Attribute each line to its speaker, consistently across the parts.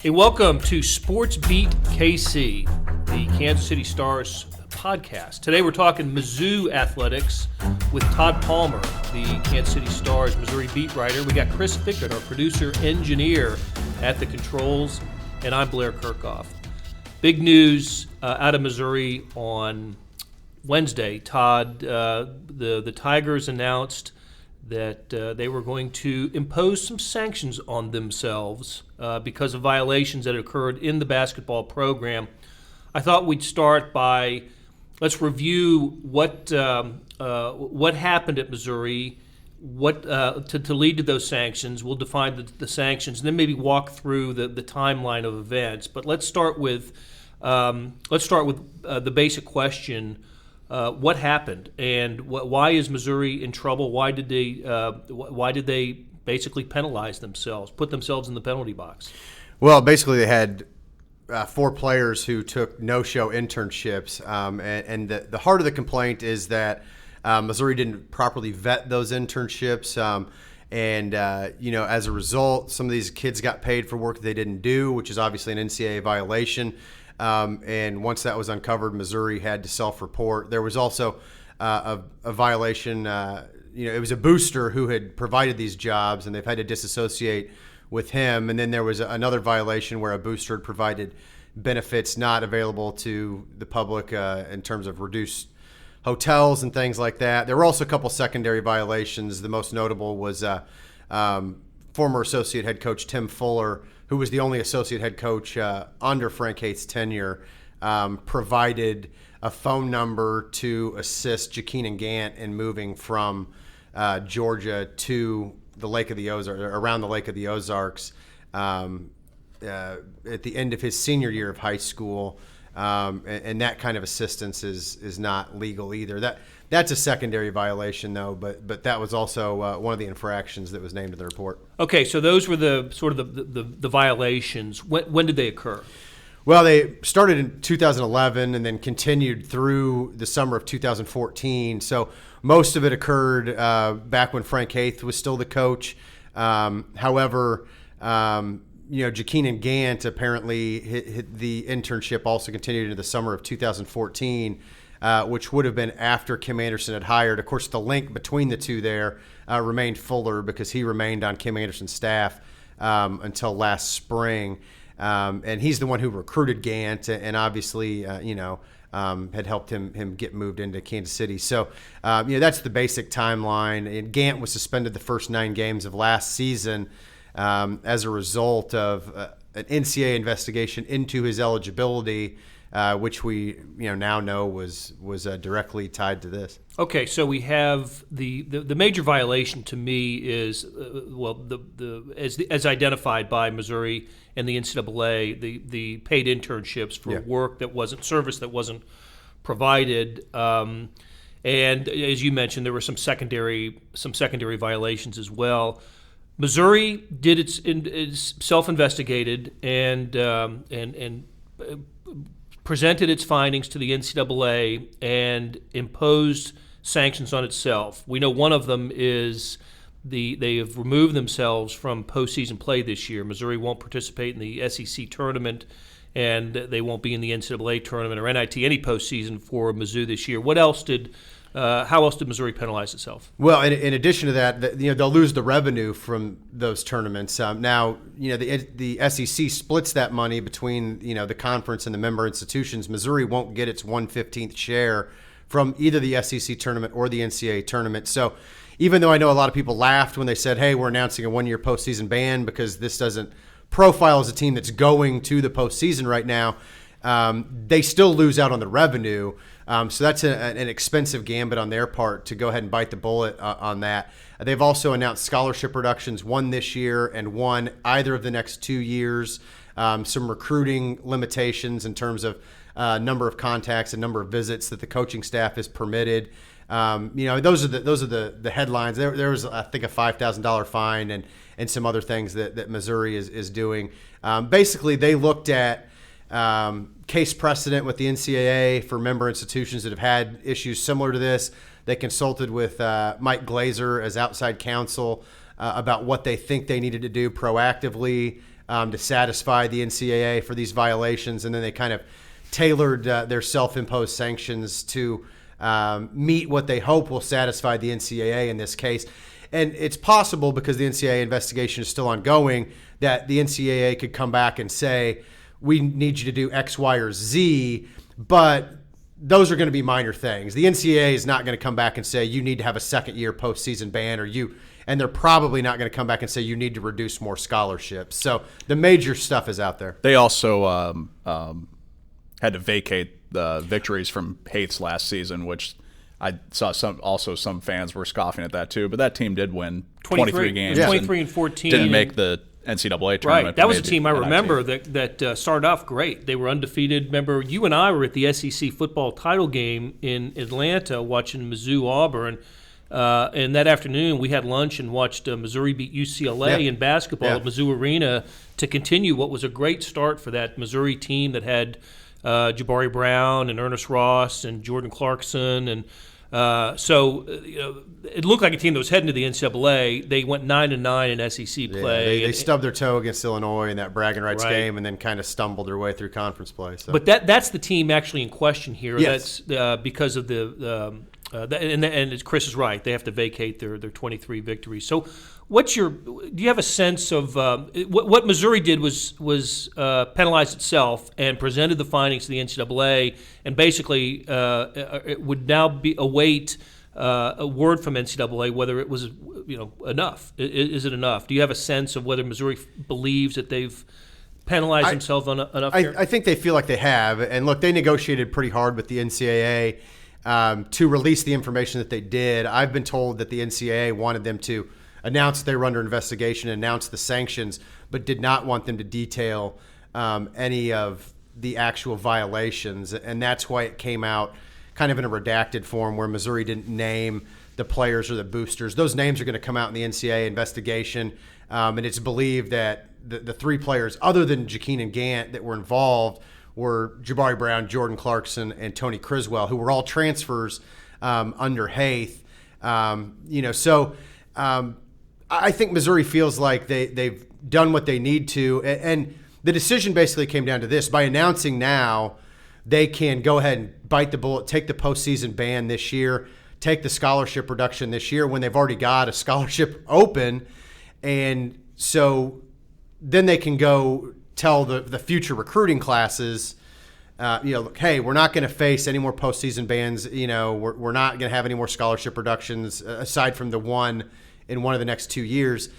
Speaker 1: Hey, welcome to Sports Beat KC, the Kansas City Stars podcast. Today we're talking Mizzou athletics with Todd Palmer, the Kansas City Stars Missouri beat writer. We got Chris Fickett, our producer engineer at the controls, and I'm Blair Kerkhoff. Big news out of Missouri on Wednesday. Todd, the Tigers announced that they were going to impose some sanctions on themselves because of violations that occurred in the basketball program. I thought we'd start by let's review what happened at Missouri, what to lead to those sanctions. We'll define the sanctions, and then maybe walk through the timeline of events. But let's start with the basic question. What happened, and why is Missouri in trouble? Why did they basically penalize themselves, put themselves in the penalty box?
Speaker 2: Well, basically they had 4 players who took no-show internships, and the heart of the complaint is that Missouri didn't properly vet those internships, and as a result, some of these kids got paid for work they didn't do, which is obviously an NCAA violation. And once that was uncovered, Missouri had to self-report. There was also a violation. It was a booster who had provided these jobs, and they've had to disassociate with him. And then there was another violation where a booster had provided benefits not available to the public in terms of reduced hotels and things like that. There were also a couple secondary violations. The most notable was former associate head coach Tim Fuller, who was the only associate head coach under Frank Haith's tenure, provided a phone number to assist Jakeen and Gant in moving from Georgia to the Lake of the Ozarks, around the Lake of the Ozarks, at the end of his senior year of high school, and that kind of assistance is not legal either. That's a secondary violation, though, but that was also one of the infractions that was named in the report.
Speaker 1: Okay, so those were the sort of the violations. When did they occur?
Speaker 2: Well, they started in 2011 and then continued through the summer of 2014. So most of it occurred back when Frank Haith was still the coach. However, Jakeen and Gant apparently the internship also continued into the summer of 2014. Which would have been after Kim Anderson had hired. Of course, the link between the two there remained Fuller because he remained on Kim Anderson's staff until last spring. And he's the one who recruited Gant and obviously, had helped him get moved into Kansas City. So, that's the basic timeline. And Gant was suspended the first 9 games of last season as a result of an NCAA investigation into his eligibility, which we now know was directly tied to this.
Speaker 1: Okay, so we have the major violation to me is as identified by Missouri and the NCAA, the paid internships for work that wasn't service that wasn't provided, and as you mentioned, there were some secondary violations as well. Missouri did its self-investigated and presented its findings to the NCAA and imposed sanctions on itself. We know one of them is they have removed themselves from postseason play this year. Missouri won't participate in the SEC tournament, and they won't be in the NCAA tournament or NIT any postseason for Mizzou this year. What else how else did Missouri penalize itself?
Speaker 2: Well, in addition to that, they'll lose the revenue from those tournaments. Now, the SEC splits that money between the conference and the member institutions. Missouri won't get its 1/15th share from either the SEC tournament or the NCAA tournament. So, even though I know a lot of people laughed when they said, "Hey, we're announcing a 1-year postseason ban because this doesn't profile as a team that's going to the postseason right now," they still lose out on the revenue. So that's an expensive gambit on their part to go ahead and bite the bullet on that. They've also announced scholarship reductions, one this year and one either of the next 2 years. Some recruiting limitations in terms of number of contacts and number of visits that the coaching staff is permitted. Those are the headlines. There was, I think, a $5,000 fine and some other things that Missouri is doing. Basically, they looked at case precedent with the NCAA for member institutions that have had issues similar to this. They consulted with Mike Glazer as outside counsel about what they think they needed to do proactively to satisfy the NCAA for these violations, and then they kind of tailored their self-imposed sanctions to meet what they hope will satisfy the NCAA in this case. And it's possible, because the NCAA investigation is still ongoing, that the NCAA could come back and say, we need you to do X, Y, or Z, but those are going to be minor things. The NCAA is not going to come back and say you need to have a second-year postseason ban, and they're probably not going to come back and say you need to reduce more scholarships. So the major stuff is out there.
Speaker 3: They also had to vacate the victories from Hates last season, which I saw some fans were scoffing at that too. But that team did win 23 games.
Speaker 1: 23 and 14.
Speaker 3: Didn't make the NCAA tournament.
Speaker 1: Right. That was a team I remember that started off great. They were undefeated. Remember, you and I were at the SEC football title game in Atlanta watching Mizzou-Auburn. And that afternoon, we had lunch and watched Missouri beat UCLA in basketball at Mizzou Arena to continue what was a great start for that Missouri team that had Jabari Brown and Ernest Ross and Jordan Clarkson. And so it looked like a team that was heading to the NCAA. They went 9-9 in SEC play.
Speaker 2: They stubbed their toe against Illinois in that bragging rights game, and then kind of stumbled their way through conference play. So.
Speaker 1: But that's the team actually in question here.
Speaker 2: Yes.
Speaker 1: That's because of and Chris is right. They have to vacate their 23 victories. So, do you have a sense of what Missouri did was penalize itself and presented the findings to the NCAA, and basically it would now await a word from NCAA whether it was enough. Is it enough? Do you have a sense of whether Missouri believes that they've penalized themselves enough here?
Speaker 2: I think they feel like they have. And look, they negotiated pretty hard with the NCAA to release the information that they did. I've been told that the NCAA wanted them to announce they were under investigation, announce the sanctions, but did not want them to detail any of the actual violations. And that's why it came out kind of in a redacted form, where Missouri didn't name the players or the boosters. Those names are going to come out in the NCAA investigation. And it's believed that the three players, other than Jaquin and Gant, that were involved were Jabari Brown, Jordan Clarkson, and Tony Criswell, who were all transfers under Haith. I think Missouri feels like they've done what they need to. And the decision basically came down to this. By announcing now, they can go ahead and bite the bullet, take the postseason ban this year, take the scholarship reduction this year when they've already got a scholarship open. And so then they can go tell the future recruiting classes, look, hey, we're not going to face any more postseason bans. We're not going to have any more scholarship reductions aside from the one in one of the next 2 years.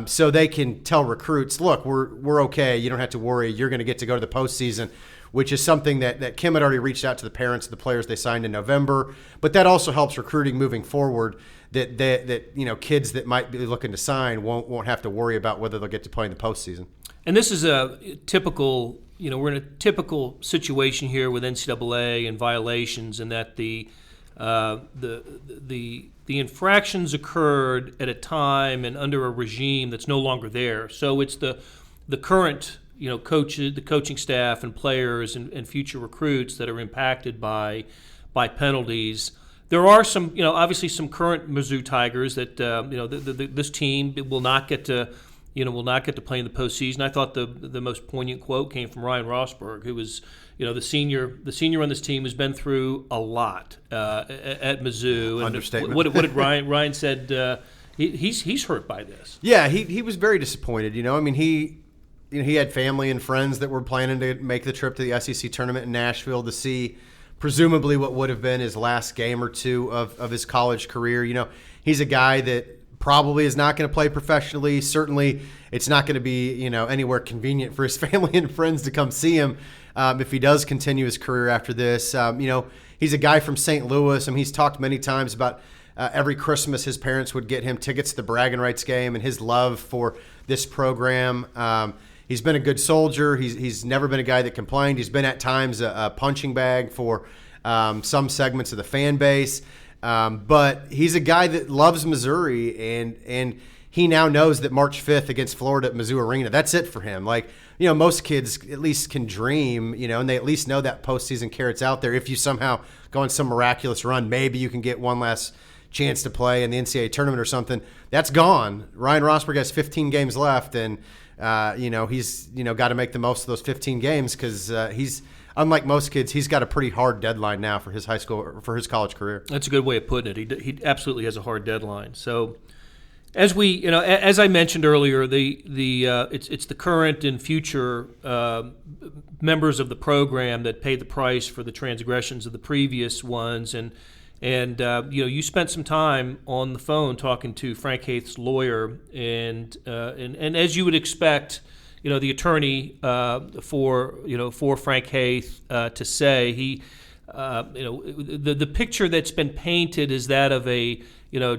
Speaker 2: So they can tell recruits, look, we're okay. You don't have to worry. You're going to get to go to the postseason, which is something that Kim had already reached out to the parents of the players they signed in November. But that also helps recruiting moving forward, that kids that might be looking to sign won't have to worry about whether they'll get to play in the postseason.
Speaker 1: And this is a typical, we're in a typical situation here with NCAA and violations, and that the infractions occurred at a time and under a regime that's no longer there. So it's the current, coaches, the coaching staff and players and future recruits that are impacted by penalties. There are some, obviously some current Mizzou Tigers that, this team will not get to. Will not get to play in the postseason. I thought the most poignant quote came from Ryan Rosberg, who was, the senior on this team, who's been through a lot at Mizzou. And
Speaker 2: Understatement.
Speaker 1: What did Ryan said? He's hurt by this.
Speaker 2: Yeah, he was very disappointed. He had family and friends that were planning to make the trip to the SEC tournament in Nashville to see presumably what would have been his last game or two of his college career. He's a guy that probably is not going to play professionally. Certainly, it's not going to be anywhere convenient for his family and friends to come see him if he does continue his career after this. He's a guy from St. Louis. He's talked many times about every Christmas his parents would get him tickets to the bragging rights game and his love for this program. He's been a good soldier. He's never been a guy that complained. He's been at times a punching bag for some segments of the fan base. But he's a guy that loves Missouri, and he now knows that March 5th against Florida at Mizzou Arena, that's it for him. Most kids at least can dream, and they at least know that postseason carrot's out there. If you somehow go on some miraculous run, maybe you can get one last chance to play in the NCAA tournament or something. That's gone. Ryan Rosberg has 15 games left, and he's got to make the most of those 15 games because he's, unlike most kids, he's got a pretty hard deadline now for his college career.
Speaker 1: That's a good way of putting it. He absolutely has a hard deadline. So, as I mentioned earlier, it's the current and future members of the program that pay the price for the transgressions of the previous ones, and you spent some time on the phone talking to Frank Haith's lawyer, and as you would expect, the attorney for Frank Haith to say the picture that's been painted is that of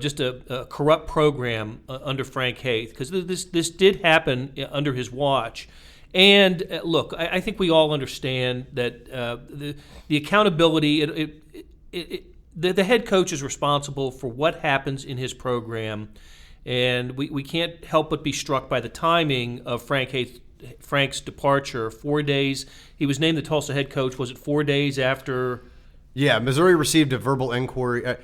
Speaker 1: just a corrupt program under Frank Haith, because this did happen under his watch. And look, I think we all understand that the accountability. The head coach is responsible for what happens in his program, and we can't help but be struck by the timing of Frank's departure. 4 days. He was named the Tulsa head coach. Was it 4 days after?
Speaker 2: Yeah, Missouri received a verbal inquiry.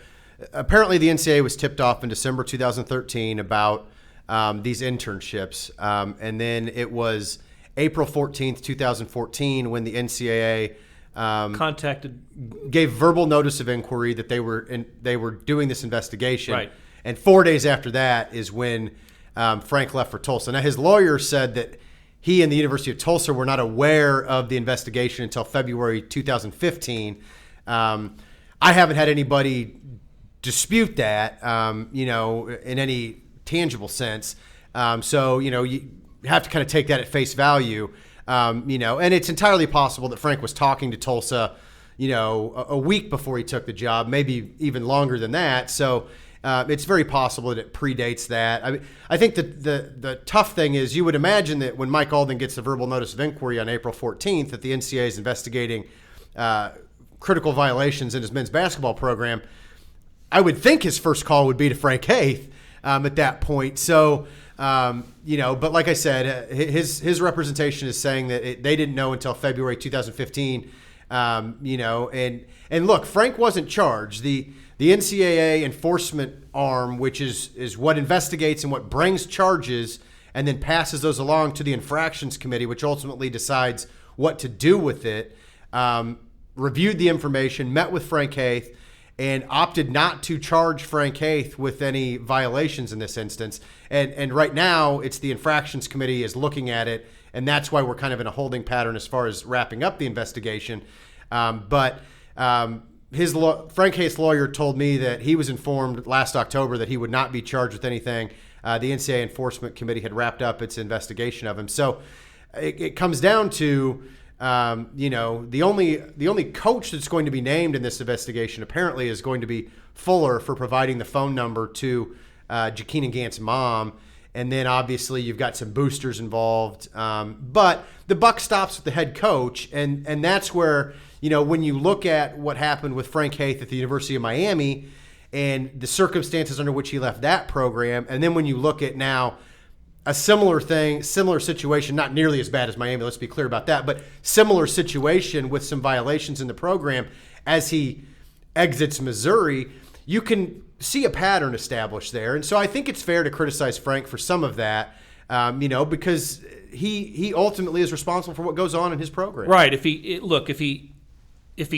Speaker 2: Apparently, the NCAA was tipped off in December 2013 about these internships, and then it was April 14th, 2014, when the NCAA gave verbal notice of inquiry that they were doing this investigation.
Speaker 1: Right.
Speaker 2: And 4 days after that is when Frank left for Tulsa. Now, his lawyer said that he and the University of Tulsa were not aware of the investigation until February 2015. I haven't had anybody dispute that, in any tangible sense. So you have to kind of take that at face value. And it's entirely possible that Frank was talking to Tulsa, a week before he took the job, maybe even longer than that. So it's very possible that it predates that. I think that the tough thing is you would imagine that when Mike Alden gets the verbal notice of inquiry on April 14th that the NCAA is investigating critical violations in his men's basketball program, I would think his first call would be to Frank Haith at that point. So, but like I said, his representation is saying that they didn't know until February 2015. And look, Frank wasn't charged. The NCAA enforcement arm, which is what investigates and what brings charges and then passes those along to the infractions committee, which ultimately decides what to do with it, reviewed the information, met with Frank Haith, and opted not to charge Frank Haith with any violations in this instance. And right now, it's the infractions committee is looking at it, and that's why we're kind of in a holding pattern as far as wrapping up the investigation. Frank Haith's lawyer told me that he was informed last October that he would not be charged with anything. The NCAA enforcement committee had wrapped up its investigation of him. So it comes down to the only coach that's going to be named in this investigation apparently is going to be Fuller for providing the phone number to Jakeen Gant's mom. And then obviously you've got some boosters involved. But the buck stops with the head coach. And that's where, when you look at what happened with Frank Haith at the University of Miami and the circumstances under which he left that program, and then when you look at now a similar situation, not nearly as bad as Miami, let's be clear about that, but similar situation with some violations in the program as he exits Missouri, you can see a pattern established there. And so I think it's fair to criticize Frank for some of that, because he ultimately is responsible for what goes on in his program.
Speaker 1: Right. If he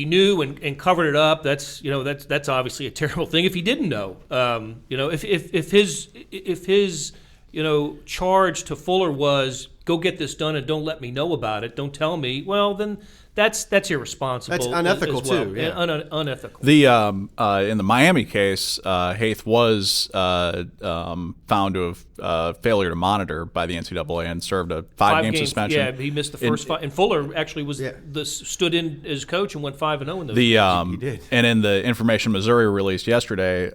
Speaker 1: knew and covered it up, that's obviously a terrible thing. If he didn't know, if his charge to Fuller was go get this done and don't let me know about it, don't tell me, well, then that's irresponsible.
Speaker 2: That's unethical
Speaker 1: as well.
Speaker 2: too. Yeah.
Speaker 1: Unethical.
Speaker 3: In the Miami case, Haith was found to have failure to monitor by the NCAA and served a five-game suspension.
Speaker 1: Yeah, he missed the first five. And Fuller actually stood in as coach and went 5-0 in those.
Speaker 2: He did.
Speaker 3: And in the information Missouri released yesterday,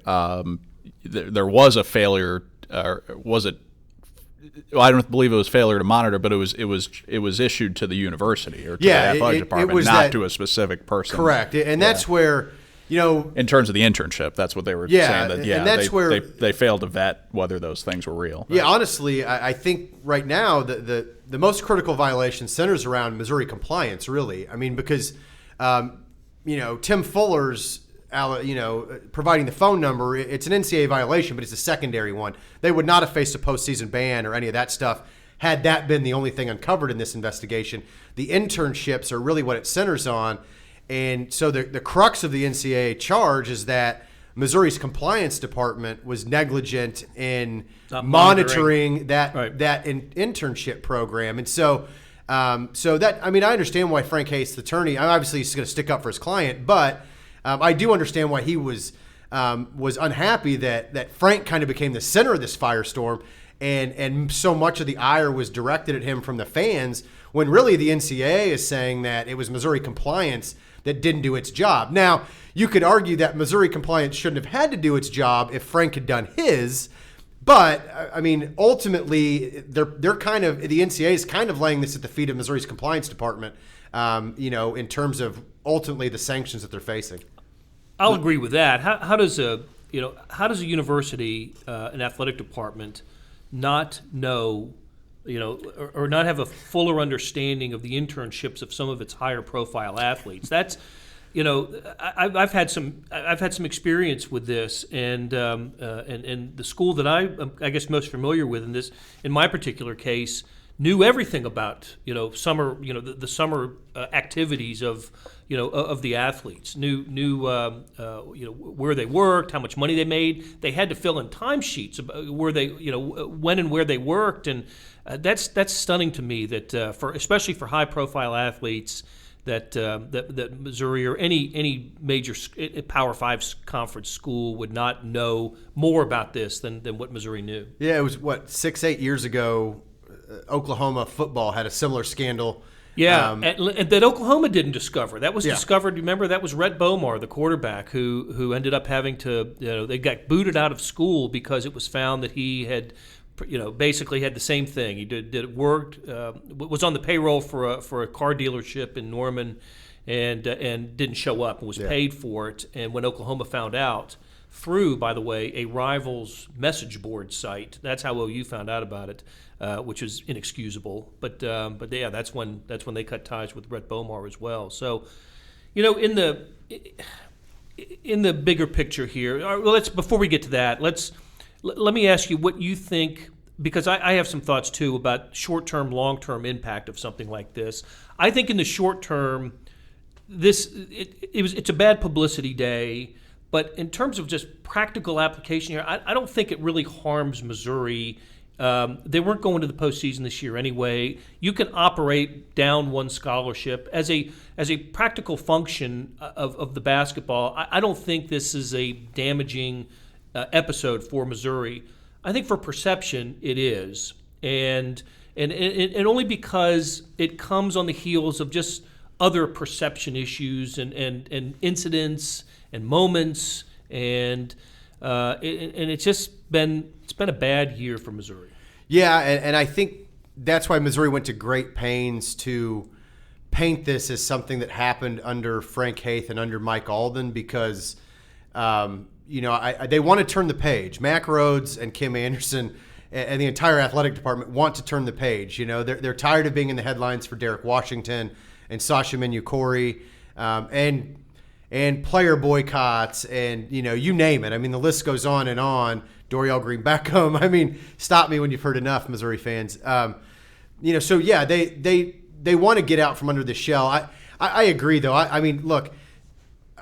Speaker 3: there was a failure. Was it? Well, I don't believe it was failure to monitor, but it was issued to the university or to the athletic department, not to a specific person.
Speaker 2: Correct, and that's where
Speaker 3: in terms of the internship, that's what they were saying. That
Speaker 2: and that's where
Speaker 3: they failed to vet whether those things were real.
Speaker 2: Yeah, honestly, I think right now the most critical violation centers around Missouri compliance. Really, I mean, because Tim Fuller's providing the phone number, it's an NCAA violation, but it's a secondary one. They would not have faced a postseason ban or any of that stuff had that been the only thing uncovered in this investigation. The internships are really what it centers on. And so the crux of the NCAA charge is that Missouri's compliance department was negligent in monitoring that internship program. And so I understand why Frank Haith's attorney, obviously he's going to stick up for his client, but I do understand why he was unhappy that Frank kind of became the center of this firestorm, and so much of the ire was directed at him from the fans, when really the NCAA is saying that it was Missouri compliance that didn't do its job. Now, you could argue that Missouri compliance shouldn't have had to do its job if Frank had done his, but I mean, ultimately, they're kind of, the NCAA is kind of laying this at the feet of Missouri's compliance department, in terms of ultimately the sanctions that they're facing.
Speaker 1: I'll agree with that. How does a university, an athletic department, not know, or not have a fuller understanding of the internships of some of its higher profile athletes? That's, I've had some experience with this, and the school that I guess most familiar with in my particular case, knew everything about summer the summer activities of the athletes, knew where they worked, how much money they made. They had to fill in timesheets about where they when and where they worked, and that's stunning to me that especially for high profile athletes that Missouri or any major Power 5 conference school would not know more about this than what Missouri knew.
Speaker 2: Yeah, it was 6-8 years ago. Oklahoma football had a similar scandal.
Speaker 1: Yeah, and that Oklahoma didn't discover. That was discovered. Remember, that was Rhett Bomar, the quarterback, who ended up having to. They got booted out of school because it was found that he had, basically had the same thing. He worked, was on the payroll for a car dealership in Norman, and didn't show up and was paid for it. And when Oklahoma found out, through, by the way, a rival's message board site, that's how OU found out about it. Which is inexcusable, but yeah, that's when they cut ties with Rhett Bomar as well. So, in the bigger picture here, before we get to that, let me ask you what you think, because I have some thoughts too about short-term, long-term impact of something like this. I think in the short term, it's a bad publicity day, but in terms of just practical application here, I don't think it really harms Missouri. They weren't going to the postseason this year anyway. You can operate down one scholarship as a practical function of the basketball. I don't think this is a damaging episode for Missouri. I think for perception it is, and only because it comes on the heels of just other perception issues and incidents and moments, and it's been a bad year for Missouri.
Speaker 2: Yeah, and I think that's why Missouri went to great pains to paint this as something that happened under Frank Haith and under Mike Alden, because they want to turn the page. Mack Rhodes and Kim Anderson and the entire athletic department want to turn the page. They're tired of being in the headlines for Derek Washington and Sasha Minyukuri, and player boycotts, and you name it. I mean, the list goes on and on. Dorial Green Beckham. I mean, stop me when you've heard enough, Missouri fans. So yeah, they want to get out from under the shell. I agree, though. I mean, look,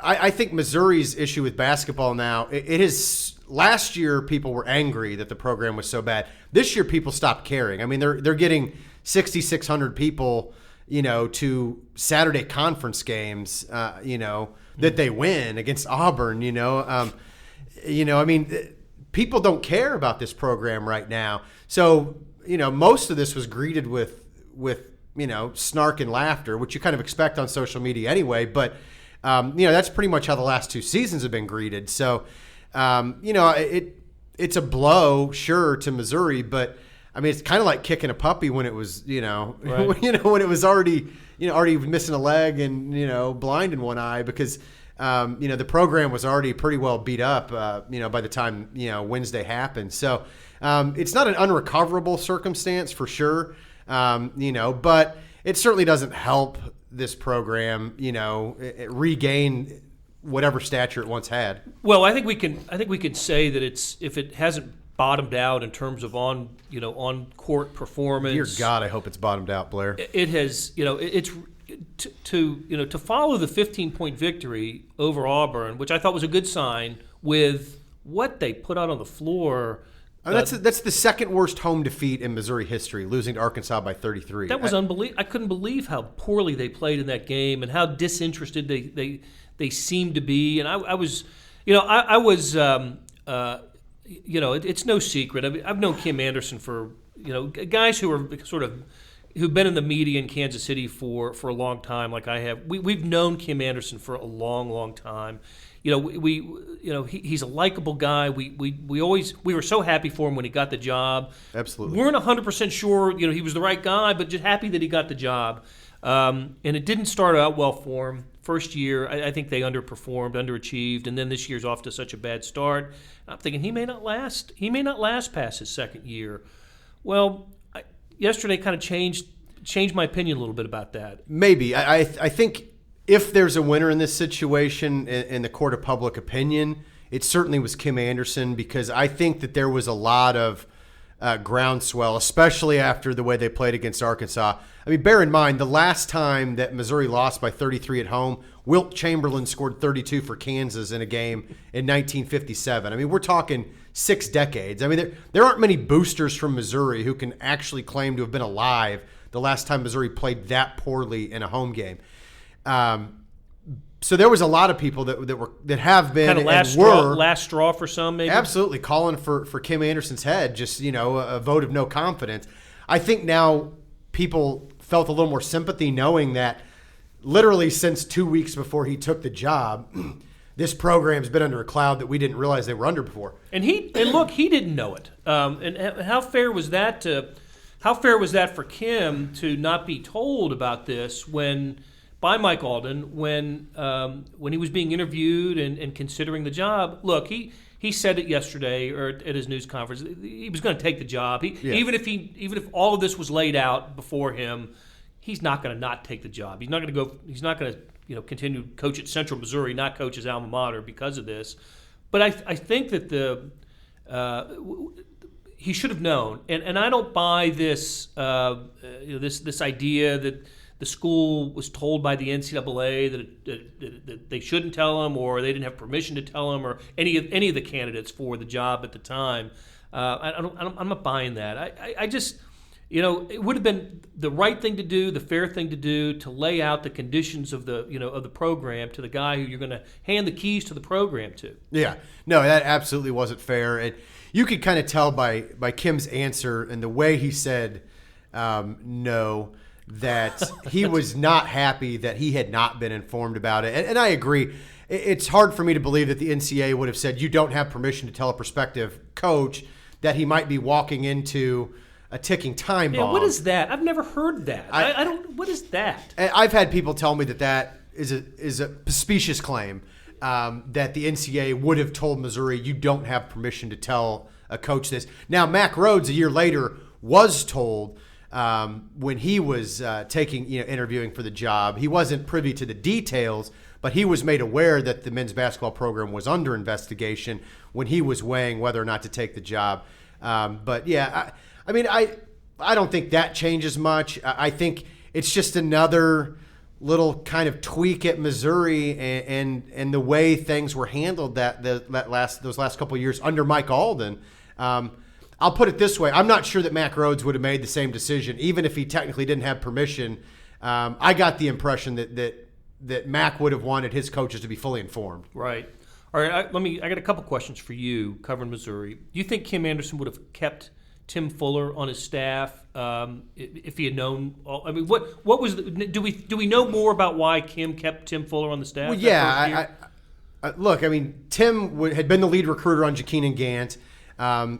Speaker 2: I think Missouri's issue with basketball now, it is. Last year, people were angry that the program was so bad. This year, people stopped caring. I mean, they're getting 6,600 people, to Saturday conference games, that they win against Auburn. I mean, people don't care about this program right now. So, most of this was greeted with snark and laughter, which you kind of expect on social media anyway. But, that's pretty much how the last two seasons have been greeted. So, it's a blow, sure, to Missouri, but I mean, it's kind of like kicking a puppy when it was,
Speaker 1: right.
Speaker 2: when it was already missing a leg and, blind in one eye, because, the program was already pretty well beat up, by the time, Wednesday happened. So it's not an unrecoverable circumstance for sure, but it certainly doesn't help this program, regain whatever stature it once had.
Speaker 1: Well, I think we can say that if it hasn't bottomed out in terms of on court performance.
Speaker 2: Dear God, I hope it's bottomed out, Blair.
Speaker 1: It has, it's to follow the 15-point victory over Auburn, which I thought was a good sign, with what they put out on the floor.
Speaker 2: That's the second worst home defeat in Missouri history, losing to Arkansas by 33.
Speaker 1: That was unbelievable. I couldn't believe how poorly they played in that game and how disinterested they seemed to be. And I was, it's no secret. I mean, I've known Kim Anderson for, guys who are who've been in the media in Kansas City for a long time, like I have. We've known Kim Anderson for a long, long time. He's a likable guy. We were so happy for him when he got the job.
Speaker 2: Absolutely.
Speaker 1: Weren't 100% sure, he was the right guy, but just happy that he got the job. And it didn't start out well for him. First year, I think they underachieved, and then this year's off to such a bad start. I'm thinking he may not last. He may not last past his second year. Well, yesterday kind of changed my opinion a little bit about that.
Speaker 2: Maybe. I think if there's a winner in this situation in the court of public opinion, it certainly was Kim Anderson, because I think that there was a lot of groundswell, especially after the way they played against Arkansas. I mean, bear in mind, the last time that Missouri lost by 33 at home, Wilt Chamberlain scored 32 for Kansas in a game in 1957. I mean, we're talking 6 decades. I mean, there aren't many boosters from Missouri who can actually claim to have been alive the last time Missouri played that poorly in a home game. So there was a lot of people that have been
Speaker 1: kind of last straw for some, maybe.
Speaker 2: Absolutely, calling for Kim Anderson's head, just a vote of no confidence. I think now people felt a little more sympathy knowing that literally since 2 weeks before he took the job, this program's been under a cloud that we didn't realize they were under before.
Speaker 1: And look, he didn't know it. And how fair was that for Kim to not be told about this by Mike Alden when he was being interviewed and considering the job? Look, he said it yesterday or at his news conference. He was going to take the job. Even if all of this was laid out before him, he's not going to not take the job. He's not going to go. He's not going to continue to coach at Central Missouri, not coach his alma mater because of this. But I think that he should have known, and I don't buy this this idea that the school was told by the NCAA that they shouldn't tell him, or they didn't have permission to tell him, or any of the candidates for the job at the time. I'm not buying that. I just, it would have been the right thing to do, the fair thing to do, to lay out the conditions of the program to the guy who you're going to hand the keys to the program to.
Speaker 2: Yeah, no, that absolutely wasn't fair, and you could kind of tell by Kim's answer and the way he said no, that he was not happy that he had not been informed about it. And I agree. It's hard for me to believe that the NCAA would have said you don't have permission to tell a prospective coach that he might be walking into a ticking time bomb.
Speaker 1: Yeah, what is that? I've never heard that. I don't. What is that?
Speaker 2: I've had people tell me that is a specious claim, that the NCAA would have told Missouri you don't have permission to tell a coach this. Now, Mack Rhoades a year later was told. When he was interviewing for the job, he wasn't privy to the details, but he was made aware that the men's basketball program was under investigation when he was weighing whether or not to take the job. But yeah, I don't think that changes much. I think it's just another little kind of tweak at Missouri and the way things were handled those last couple of years under Mike Alden. I'll put it this way. I'm not sure that Mack Rhoades would have made the same decision, even if he technically didn't have permission. I got the impression that Mack would have wanted his coaches to be fully informed.
Speaker 1: Right. All right. I got a couple questions for you covering Missouri. Do you think Kim Anderson would have kept Tim Fuller on his staff if he had known? What was? Do we know more about why Kim kept Tim Fuller on the staff?
Speaker 2: Well, yeah. Look, Tim had been the lead recruiter on Jakeenan Gant.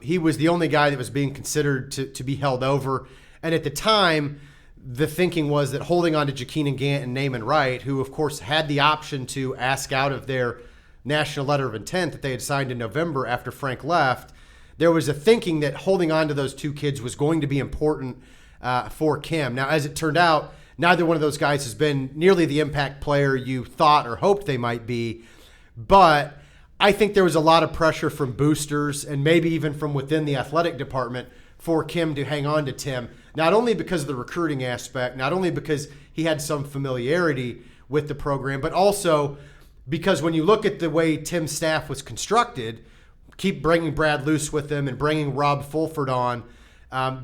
Speaker 2: He was the only guy that was being considered to be held over. And at the time, the thinking was that holding on to Jakeenan Gant and Naaman Wright, who, of course, had the option to ask out of their national letter of intent that they had signed in November after Frank left, there was a thinking that holding on to those two kids was going to be important for Kim. Now, as it turned out, neither one of those guys has been nearly the impact player you thought or hoped they might be. But I think there was a lot of pressure from boosters and maybe even from within the athletic department for Kim to hang on to Tim, not only because of the recruiting aspect, not only because he had some familiarity with the program, but also because when you look at the way Tim's staff was constructed, keep bringing Brad Luce with them and bringing Rob Fulford on,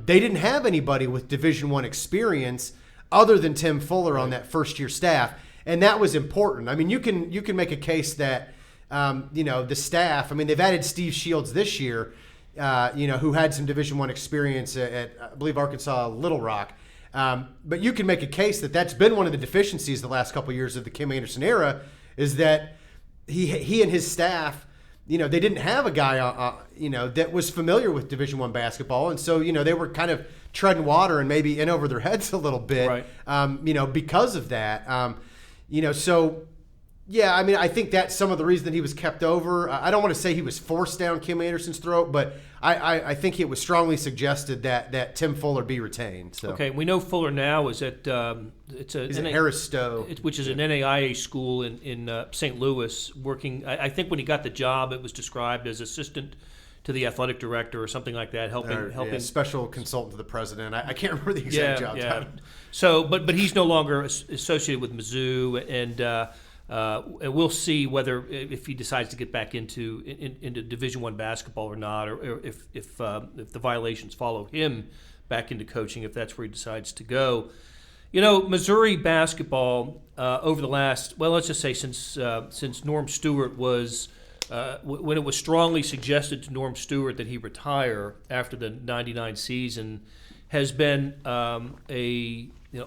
Speaker 2: they didn't have anybody with Division I experience other than Tim Fuller on that first-year staff, and that was important. I mean, you can make a case that the staff. I mean, they've added Steve Shields this year, who had some Division I experience at I believe Arkansas Little Rock. But you can make a case that that's been one of the deficiencies the last couple of years of the Kim Anderson era, is that he and his staff, they didn't have a guy, that was familiar with Division I basketball, and so they were kind of treading water and maybe in over their heads a little bit, right. Because of that, so. Yeah, I mean, I think that's some of the reason that he was kept over. I don't want to say he was forced down Kim Anderson's throat, but I think it was strongly suggested that Tim Fuller be retained. So.
Speaker 1: Okay, we know Fuller now is at
Speaker 2: he's at Harris Stowe,
Speaker 1: which is an NAIA school in St. Louis, working. I think when he got the job, it was described as assistant to the athletic director or something like that, helping
Speaker 2: special consultant to the president. I can't remember the exact job title.
Speaker 1: So, but he's no longer associated with Mizzou, and we'll see whether if he decides to get back into Division I basketball or not, or if the violations follow him back into coaching, if that's where he decides to go. Missouri basketball over the last, let's just say since Norm Stewart was when it was strongly suggested to Norm Stewart that he retire after the '99 season, has been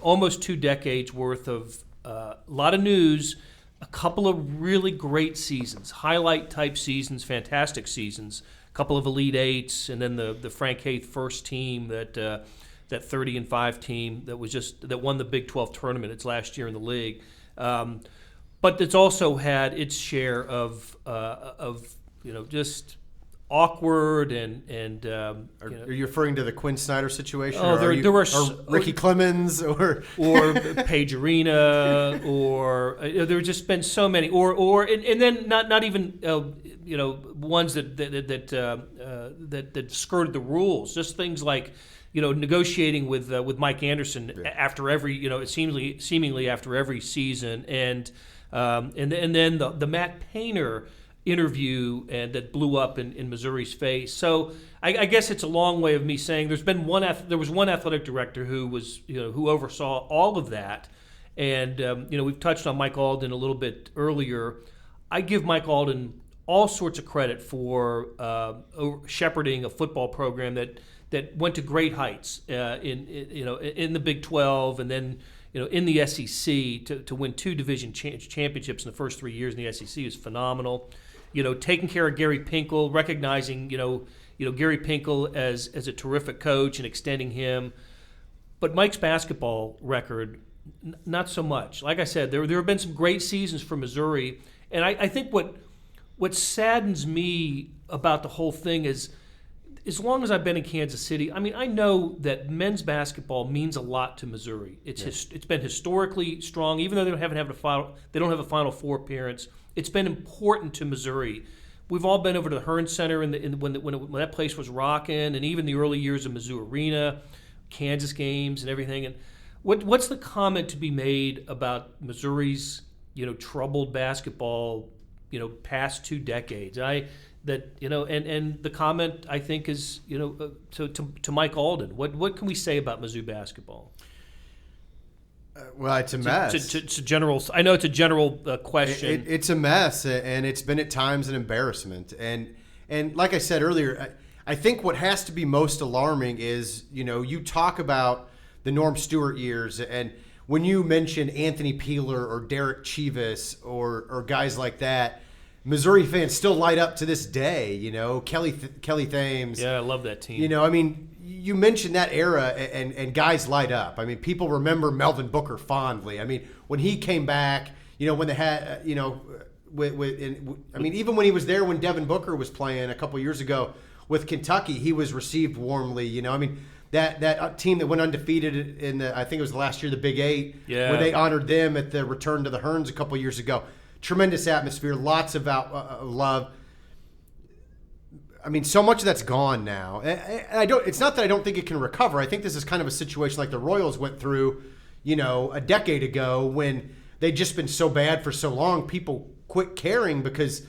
Speaker 1: almost 2 decades worth of a lot of news. A couple of really great seasons, highlight-type seasons, fantastic seasons, a couple of Elite Eights, and then the Frank Haith first team, that 30-5 team that won the Big 12 tournament its last year in the league. But it's also had its share of just awkward and
Speaker 2: are you referring to the Quinn Snyder situation?
Speaker 1: Oh, there were
Speaker 2: Ricky Clemens or
Speaker 1: Paige Arena, or there have just been so many, and then not even ones that skirted the rules. Just things like negotiating with Mike Anderson after every seemingly after every season, and then the Matt Painter interview and that blew up in Missouri's face. So I guess it's a long way of me saying there was one athletic director who was who oversaw all of that, and we've touched on Mike Alden a little bit earlier. I give Mike Alden all sorts of credit for shepherding a football program that went to great heights in the Big 12, and then in the SEC to win 2 division championships in the first 3 years in the SEC is phenomenal. Taking care of Gary Pinkel, recognizing Gary Pinkel as a terrific coach and extending him. But Mike's basketball record, not so much. Like I said, there have been some great seasons for Missouri, and I think what saddens me about the whole thing is, as long as I've been in Kansas City, I mean, I know that men's basketball means a lot to Missouri. It's been historically strong, even though they don't have a Final Four appearance. It's been important to Missouri. We've all been over to the Hearn Center when that place was rocking, and even the early years of Mizzou Arena, Kansas games, and everything. And what's the comment to be made about Missouri's troubled basketball past 2 decades? And the comment I think is to Mike Alden. What can we say about Mizzou basketball?
Speaker 2: Well, it's a mess.
Speaker 1: It's a general. I know it's a general question.
Speaker 2: It's a mess, and it's been at times an embarrassment. And like I said earlier, I think what has to be most alarming is you talk about the Norm Stewart years, and when you mention Anthony Peeler or Derek Chivas or guys like that, Missouri fans still light up to this day. Kelly Thames.
Speaker 1: Yeah, I love that team.
Speaker 2: I mean, you mentioned that era, and guys light up. I mean, people remember Melvin Booker fondly. I mean, when he came back, when they had, even when he was there when Devin Booker was playing a couple years ago with Kentucky, he was received warmly. I mean, that team that went undefeated in I think it was last year, the Big 8, when they honored them at the return to the Hearns a couple years ago. tremendous atmosphere, lots of love. I mean, so much of that's gone now. And it's not that I don't think it can recover. I think this is kind of a situation like the Royals went through, a decade ago when they'd just been so bad for so long, people quit caring because,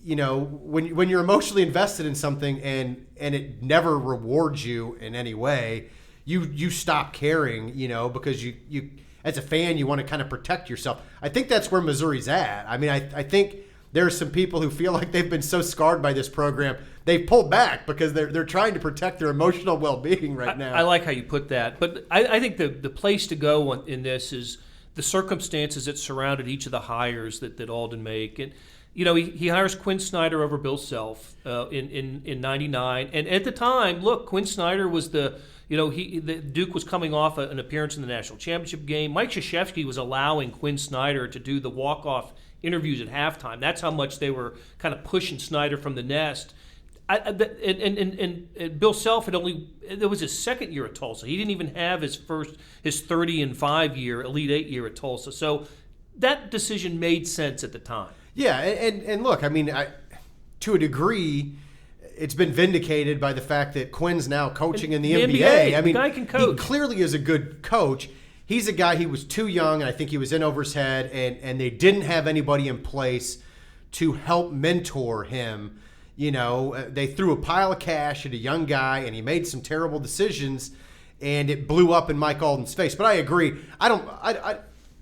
Speaker 2: when you're emotionally invested in something and it never rewards you in any way, you stop caring, because you as a fan, you want to kind of protect yourself. I think that's where Missouri's at. I mean, I think there are some people who feel like they've been so scarred by this program, they've pulled back because they're trying to protect their emotional well-being right now.
Speaker 1: I like how you put that. But I think the place to go in this is the circumstances that surrounded each of the hires that Alden make. And, he hires Quinn Snyder over Bill Self in 99. And at the time, look, Quinn Snyder was the Duke was coming off an appearance in the national championship game. Mike Krzyzewski was allowing Quinn Snyder to do the walk-off interviews at halftime. That's how much they were kind of pushing Snyder from the nest. And Bill Self it was his second year at Tulsa. He didn't even have his 30-5 year, Elite 8 year at Tulsa. So that decision made sense at the time.
Speaker 2: Yeah, and look, I mean, to a degree, it's been vindicated by the fact that Quinn's now coaching in the NBA.
Speaker 1: I mean, the guy can coach.
Speaker 2: He clearly is a good coach. He's a guy, he was too young, and I think he was in over his head, and they didn't have anybody in place to help mentor him. They threw a pile of cash at a young guy, and he made some terrible decisions, and it blew up in Mike Alden's face. But I agree.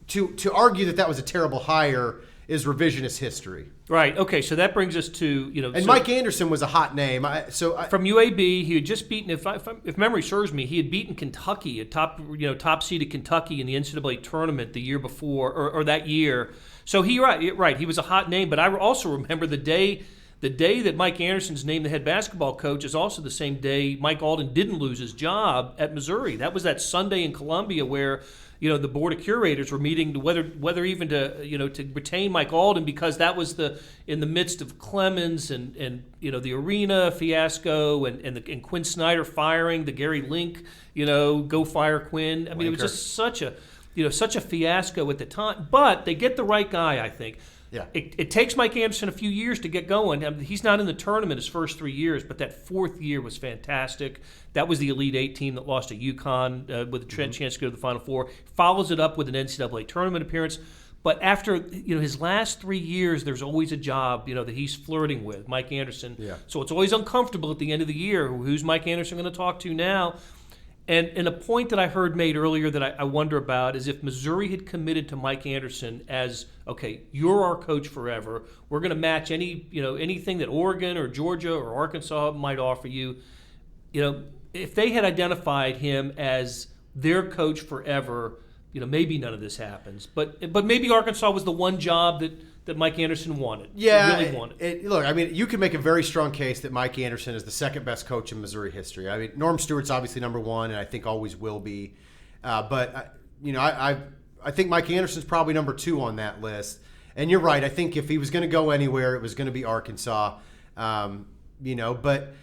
Speaker 2: To argue that was a terrible hire is revisionist history.
Speaker 1: Right. Okay. So that brings us to
Speaker 2: And Mike Anderson was a hot name.
Speaker 1: From UAB, he had just beaten. If memory serves me, he had beaten Kentucky, a top seeded Kentucky in the NCAA tournament the year before, or that year. So he was a hot name. But I also remember the day that Mike Anderson's named the head basketball coach is also the same day Mike Alden didn't lose his job at Missouri. That was that Sunday in Columbia where the board of curators were meeting to whether even to retain Mike Alden, because that was in the midst of Clemens and the arena fiasco and Quinn Snyder firing the Gary Link go fire Quinn. I mean, it was just such a fiasco at the time. But they get the right guy, I think.
Speaker 2: Yeah.
Speaker 1: It takes Mike Anderson a few years to get going. I mean, he's not in the tournament his first 3 years, but that fourth year was fantastic. That was the Elite 8 team that lost to UConn with a chance to go to the Final Four. Follows it up with an NCAA tournament appearance. But after his last 3 years, there's always a job that he's flirting with, Mike Anderson.
Speaker 2: Yeah.
Speaker 1: So it's always uncomfortable at the end of the year. Who's Mike Anderson going to talk to now? And a point that I heard made earlier that I wonder about is if Missouri had committed to Mike Anderson as, okay, you're our coach forever. We're going to match anything that Oregon or Georgia or Arkansas might offer you. If they had identified him as their coach forever, maybe none of this happens. But maybe Arkansas was the one job that Mike Anderson wanted.
Speaker 2: Yeah,
Speaker 1: really wanted.
Speaker 2: Look, I mean, you can make a very strong case that Mike Anderson is the second best coach in Missouri history. I mean, Norm Stewart's obviously number one, and I think always will be. But I think Mike Anderson's probably number two on that list. And you're right. I think if he was going to go anywhere, it was going to be Arkansas. But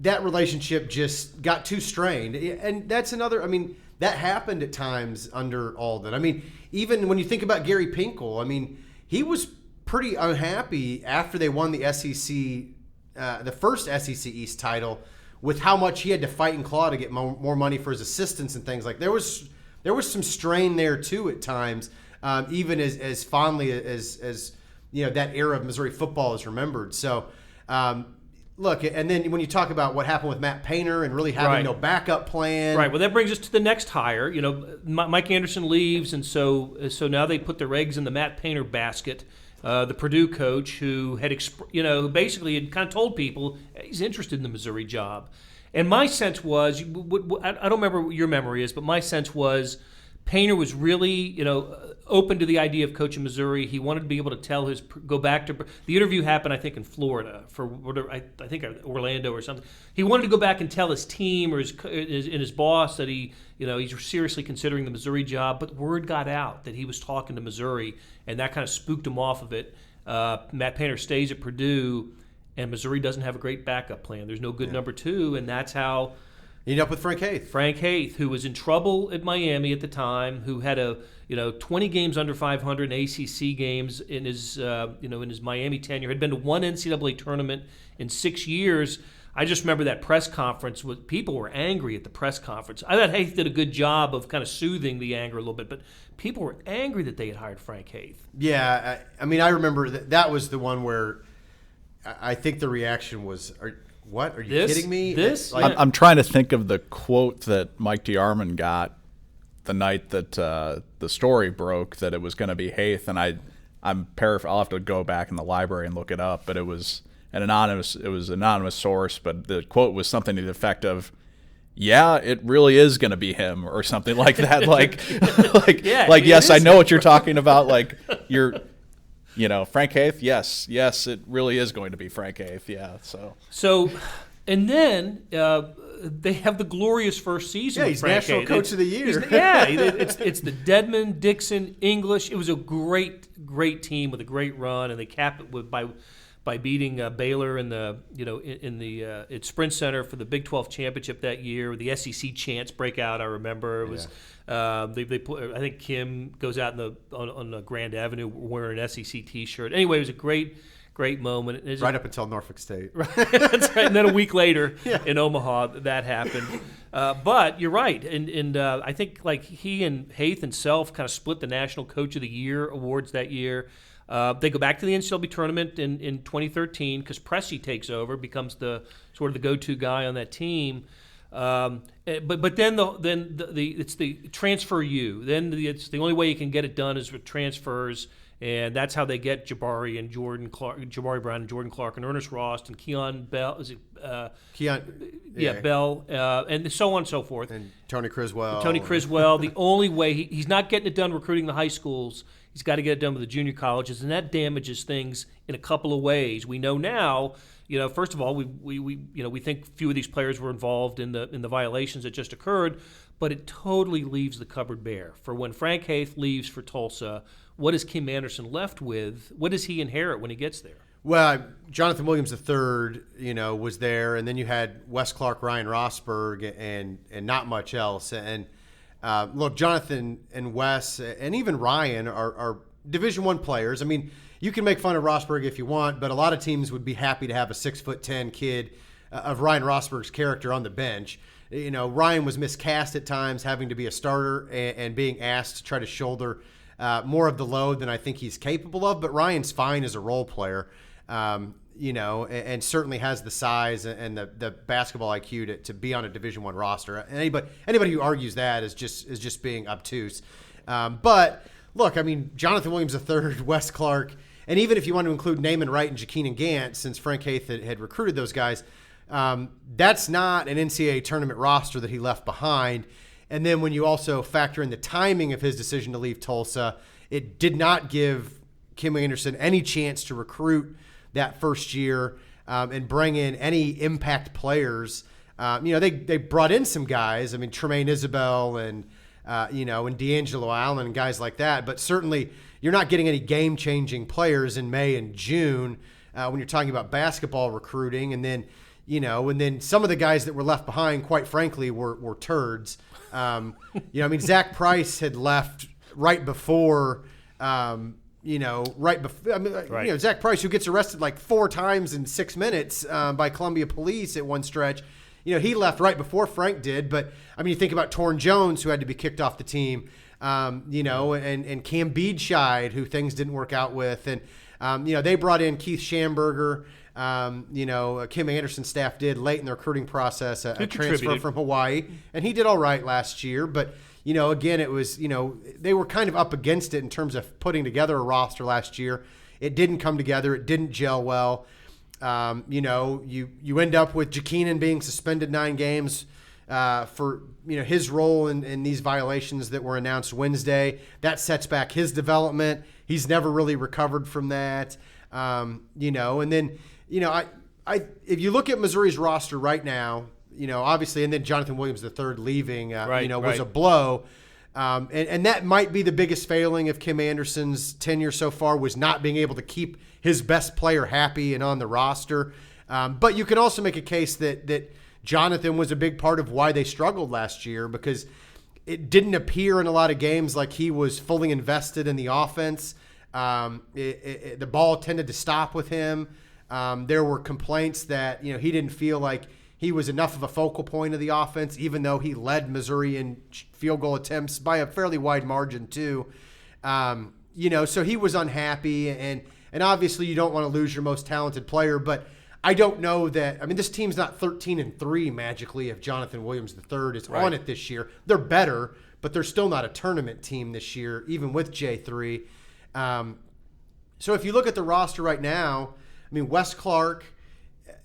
Speaker 2: that relationship just got too strained, and that's another. I mean, that happened at times under Alden. I mean, even when you think about Gary Pinkel, I mean, he was pretty unhappy after they won the SEC, the first SEC East title, with how much he had to fight and claw to get more money for his assistants and things like. There was some strain there too at times, even as fondly as that era of Missouri football is remembered. So. Look, and then when you talk about what happened with Matt Painter and really having no backup plan.
Speaker 1: Right. Well, that brings us to the next hire. Mike Anderson leaves, and so now they put their eggs in the Matt Painter basket. The Purdue coach who had basically had kind of told people he's interested in the Missouri job. And my sense was, I don't remember what your memory is, but my sense was Painter was really, open to the idea of coaching Missouri. He wanted to be able to go back to the interview happened, I think, in Florida for whatever, I think Orlando or something. He wanted to go back and tell his team or his boss that he's seriously considering the Missouri job. But word got out that he was talking to Missouri, and that kind of spooked him off of it. Matt Painter stays at Purdue, and Missouri doesn't have a great backup plan. There's no good number two, and that's how
Speaker 2: You end up with Frank Haith.
Speaker 1: Frank Haith, who was in trouble at Miami at the time, who had 20 games under 500 in ACC games in his in his Miami tenure, had been to one NCAA tournament in 6 years. I just remember that press conference. People were angry at the press conference. I thought Haith did a good job of kind of soothing the anger a little bit, but people were angry that they had hired Frank Haith.
Speaker 2: Yeah, I mean, I remember that was the one where I think the reaction was, "What? Are you kidding me?"
Speaker 3: I'm trying to think of the quote that Mike DeArmond got the night that the story broke that it was going to be Haith, and I'm I'll have to go back in the library and look it up, but it was an anonymous source, but the quote was something to the effect of, "Yeah, it really is going to be him," or something like that. Yes, I know what you're talking about. Like Frank Haith. Yes, it really is going to be Frank Haith. Yeah.
Speaker 1: So, and then they have the glorious first season.
Speaker 2: Yeah,
Speaker 1: with
Speaker 2: he's
Speaker 1: Frank
Speaker 2: National
Speaker 1: Haith.
Speaker 2: Coach of the Year.
Speaker 1: It's the Dedmon, Dixon, English. It was a great team with a great run, and they cap it by beating Baylor in the at Sprint Center for the Big 12 championship that year. The SEC chants break out. I remember it was I think Kim goes out on the Grand Avenue wearing an SEC T-shirt. Anyway, it was a great moment.
Speaker 2: Right up until Norfolk State.
Speaker 1: Right, that's right. And then a week later in Omaha, that happened. But you're right, and I think like he and Haith and Self kind of split the National Coach of the Year awards that year. They go back to the NCAA tournament in 2013 because Pressey takes over, becomes the sort of the go-to guy on that team. But then it's the transfer U. Then it's the only way you can get it done is with transfers, and that's how they get Jabari Brown and Jordan Clark and Ernest Rost and Keon Bell. Is it
Speaker 2: Keon?
Speaker 1: Bell, and so on and so forth.
Speaker 2: And Tony Criswell.
Speaker 1: The only way he's not getting it done recruiting the high schools. He's got to get it done with the junior colleges, and that damages things in a couple of ways. We know now, first of all, we think few of these players were involved in the violations that just occurred, but it totally leaves the cupboard bare. For when Frank Haith leaves for Tulsa, what is Kim Anderson left with? What does he inherit when he gets there?
Speaker 2: Well, Jonathan Williams III, was there, and then you had Wes Clark, Ryan Rosberg, and not much else. And look, Jonathan and Wes and even Ryan are Division I players. I mean, you can make fun of Rosberg if you want, but a lot of teams would be happy to have a 6'10" kid of Ryan Rosberg's character on the bench. Ryan was miscast at times, having to be a starter and being asked to try to shoulder more of the load than I think he's capable of. But Ryan's fine as a role player, and certainly has the size and the basketball IQ to be on a Division I roster. And anybody who argues that is just being obtuse. But look, I mean, Jonathan Williams III, Wes Clark, and even if you want to include Naaman Wright and Jakeenan Gant, since Frank Haith had recruited those guys, that's not an NCAA tournament roster that he left behind. And then when you also factor in the timing of his decision to leave Tulsa, it did not give Kim Anderson any chance to recruit that first year and bring in any impact players. They brought in some guys. I mean, Tremaine Isabel and D'Angelo Allen and guys like that. But certainly you're not getting any game-changing players in May and June when you're talking about basketball recruiting. And then some of the guys that were left behind, quite frankly, were turds. Zach Price had left right before. Zach Price, who gets arrested like 4 times in 6 minutes by Columbia police at one stretch, he left right before Frank did. But I mean, you think about Torrin Jones, who had to be kicked off the team, and Cam Beedscheid, who things didn't work out with, and they brought in Keith Schamberger. Kim Anderson's staff did late in the recruiting process a transfer from Hawaii, and he did all right last year. But again, it was they were kind of up against it in terms of putting together a roster last year. It didn't come together. It didn't gel well. You end up with Jakeenan being suspended 9 games for his role in these violations that were announced Wednesday. That sets back his development. He's never really recovered from that. And then if you look at Missouri's roster right now, obviously, and then Jonathan Williams III leaving, was a blow. And that might be the biggest failing of Kim Anderson's tenure so far, was not being able to keep his best player happy and on the roster. But you can also make a case that Jonathan was a big part of why they struggled last year, because it didn't appear in a lot of games like he was fully invested in the offense. The ball tended to stop with him. There were complaints that he didn't feel like he was enough of a focal point of the offense, even though he led Missouri in field goal attempts by a fairly wide margin too. So he was unhappy, and obviously you don't want to lose your most talented player, but I don't know that. I mean, this team's not 13-3 magically if Jonathan Williams III is on it this year. They're better, but they're still not a tournament team this year, even with J3. So if you look at the roster right now, I mean, Wes Clark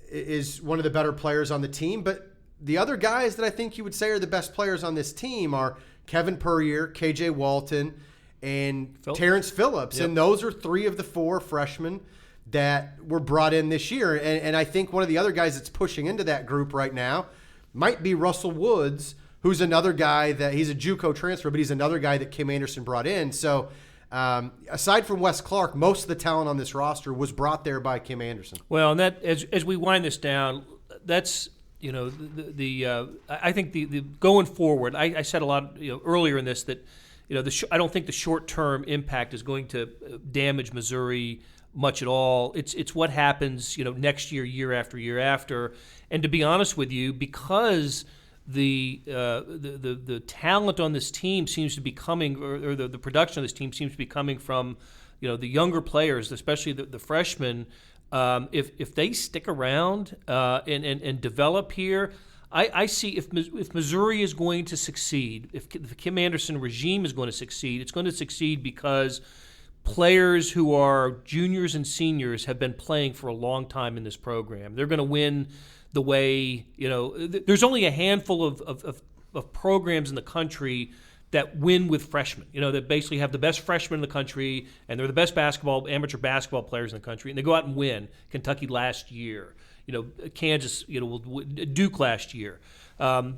Speaker 2: is one of the better players on the team, but the other guys that I think you would say are the best players on this team are Kevin Puryear, KJ Walton, and Terrence Phillips. Yep. And those are 3 of the 4 freshmen that were brought in this year. And I think one of the other guys that's pushing into that group right now might be Russell Woods, who's another guy that he's a JUCO transfer, but he's another guy that Kim Anderson brought in. So aside from Wes Clark, most of the talent on this roster was brought there by Kim Anderson.
Speaker 1: Well, and that as we wind this down, that's I think the going forward. I said a lot earlier in this that I don't think the short-term impact is going to damage Missouri much at all. It's what happens next year, year after year after. And to be honest with you, because the talent on this team seems to be coming, or the production of this team seems to be coming from the younger players, especially the freshmen. If they stick around and develop here, I see if Missouri is going to succeed, if the Kim Anderson regime is going to succeed, it's going to succeed because players who are juniors and seniors have been playing for a long time in this program. They're going to win the way, there's only a handful of programs in the country that win with freshmen, that basically have the best freshmen in the country, and they're the best amateur basketball players in the country, and they go out and win. Kentucky last year, Kansas, Duke last year.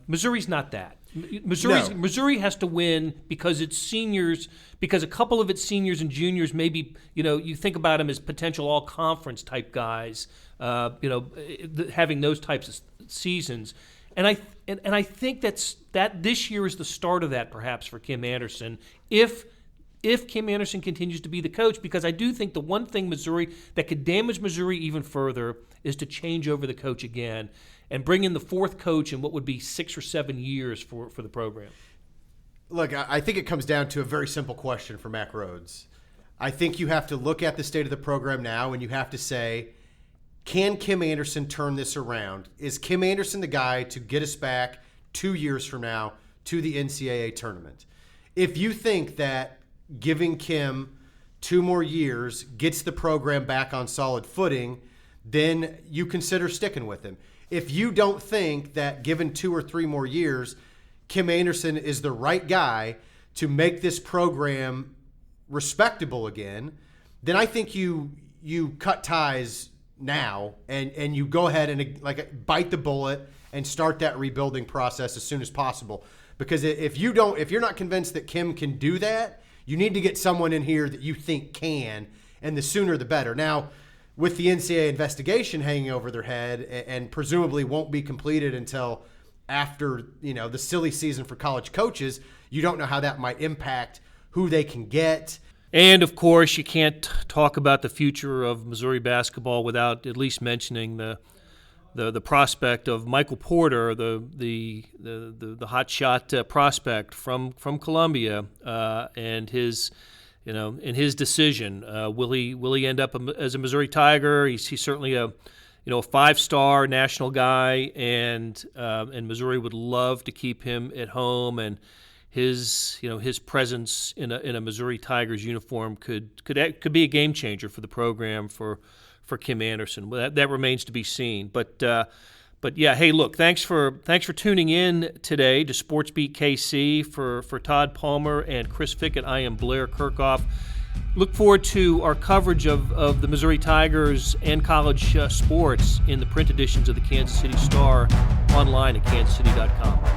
Speaker 1: Missouri's not that. Missouri has to win because its seniors, because a couple of its seniors and juniors maybe, you think about them as potential all-conference type guys, having those types of seasons. And I think that this year is the start of that, perhaps, for Kim Anderson, if Kim Anderson continues to be the coach, because I do think the one thing that could damage Missouri even further is to change over the coach again and bring in the 4th coach in what would be 6 or 7 years for the program.
Speaker 2: Look, I think it comes down to a very simple question for Mack Rhoades. I think you have to look at the state of the program now, and you have to say, can Kim Anderson turn this around? Is Kim Anderson the guy to get us back 2 years from now to the NCAA tournament? If you think that giving Kim 2 more years gets the program back on solid footing, then you consider sticking with him. If you don't think that given 2 or 3 more years, Kim Anderson is the right guy to make this program respectable again, then I think you cut ties now and you go ahead and bite the bullet and start that rebuilding process as soon as possible. Because if you're not convinced that Kim can do that, you need to get someone in here that you think can, and the sooner the better. Now, with the NCAA investigation hanging over their head and presumably won't be completed until after the silly season for college coaches, you don't know how that might impact who they can get.
Speaker 1: And, of course, you can't talk about the future of Missouri basketball without at least mentioning the prospect of Michael Porter, the hotshot prospect from Columbia, and his in his decision. Will he end up as a Missouri Tiger? He's certainly a 5-star national guy, and Missouri would love to keep him at home, and his presence in a Missouri Tigers uniform could be a game changer for the program for Kim Anderson. That remains to be seen. But yeah, hey, look, thanks for tuning in today to Sports Beat KC. For Todd Palmer and Chris Fickett, I am Blair Kerkhoff. Look forward to our coverage of the Missouri Tigers and college sports in the print editions of the Kansas City Star online at kansascity.com.